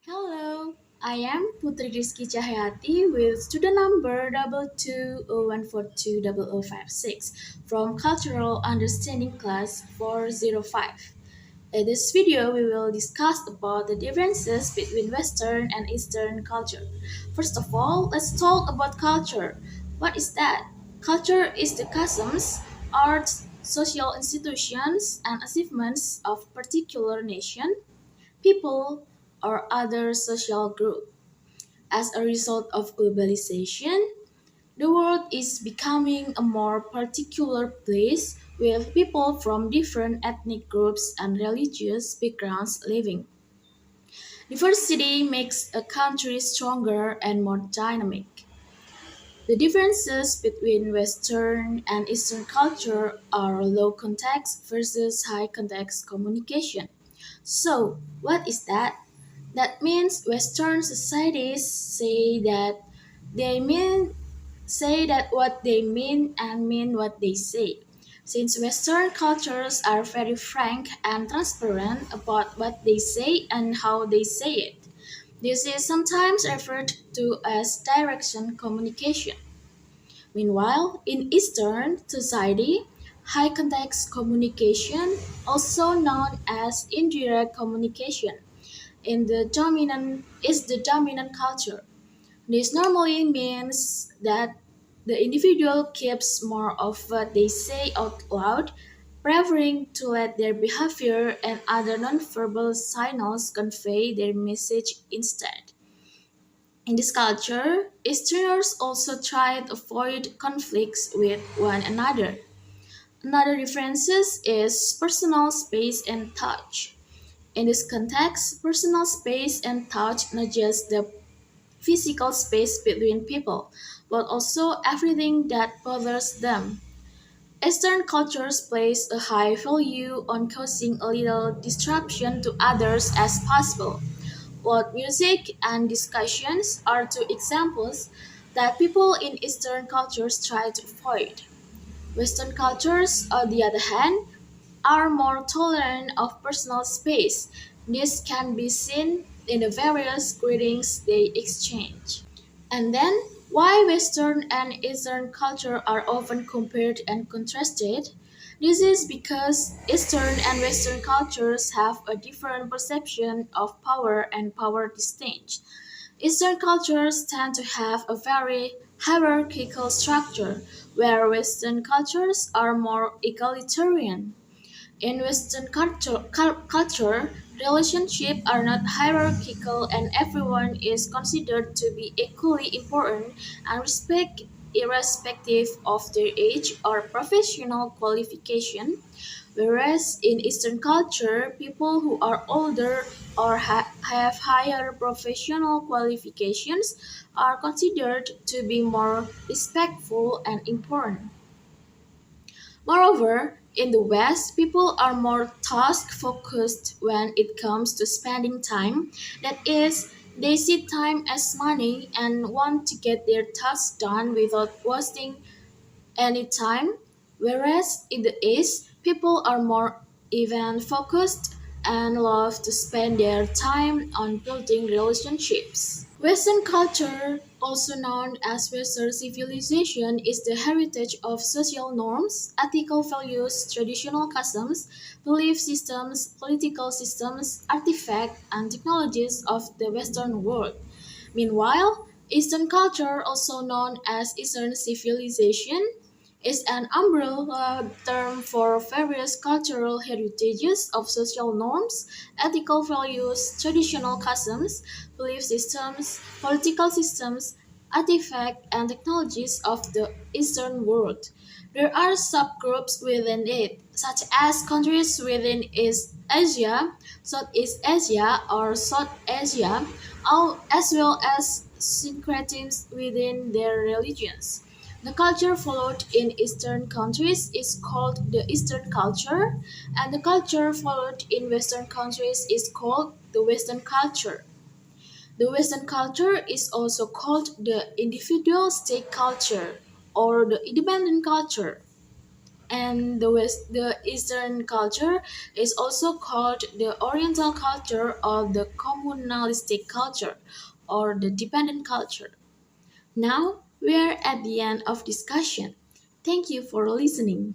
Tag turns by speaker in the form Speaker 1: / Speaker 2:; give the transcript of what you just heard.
Speaker 1: Hello, I am Putri Rizki Cahyati with student number 221420056 from Cultural Understanding Class 405. In this video, we will discuss about the differences between Western and Eastern culture. First of all, let's talk about culture. What is that? Culture is the customs, arts, social institutions, and achievements of particular nation, people, or other social group. As a result of globalization, the world is becoming a more particular place with people from different ethnic groups and religious backgrounds living. Diversity makes a country stronger and more dynamic. The differences between Western and Eastern culture are low context versus high context communication. So, what is that? That means Western societies they mean say that what they mean and mean what they say. Since Western cultures are very frank and transparent about what they say and how they say it. This is sometimes referred to as direction communication. Meanwhile, in Eastern society, high context communication, also known as indirect communication, is the dominant culture. This normally means that the individual keeps more of what they say out loud, preferring to let their behavior and other nonverbal signals convey their message instead. In this culture, Easterners also try to avoid conflicts with one another. Another difference is personal space and touch. In this context, personal space and touch not just the physical space between people, but also everything that bothers them. Eastern cultures place a high value on causing a little disruption to others as possible. Loud music and discussions are two examples that people in Eastern cultures try to avoid. Western cultures, on the other hand, are more tolerant of personal space. This can be seen in the various greetings they exchange. And then, why Western and Eastern culture are often compared and contrasted? This is because Eastern and Western cultures have a different perception of power and power distinct. Eastern cultures tend to have a very hierarchical structure, where Western cultures are more egalitarian. In Western culture, relationships are not hierarchical and everyone is considered to be equally important and respect irrespective of their age or professional qualification. Whereas in Eastern culture, people who are older or have higher professional qualifications are considered to be more respectful and important. Moreover, in the West, people are more task focused when it comes to spending time. That is, they see time as money and want to get their tasks done without wasting any time. Whereas in the East, people are more event focused and love to spend their time on building relationships. Western culture, also known as Western civilization, is the heritage of social norms, ethical values, traditional customs, belief systems, political systems, artifacts, and technologies of the Western world. Meanwhile, Eastern culture, also known as Eastern civilization, is an umbrella term for various cultural heritages of social norms, ethical values, traditional customs, belief systems, political systems, artifacts, and technologies of the Eastern world. There are subgroups within it, such as countries within East Asia, Southeast Asia, or South Asia, as well as syncretisms within their religions. The culture followed in Eastern countries is called the Eastern culture, and the culture followed in Western countries is called the Western culture. The Western culture is also called the individual state culture or the independent culture. And the Eastern culture is also called the Oriental culture or the communalistic culture or the dependent culture. Now we are at the end of discussion. Thank you for listening.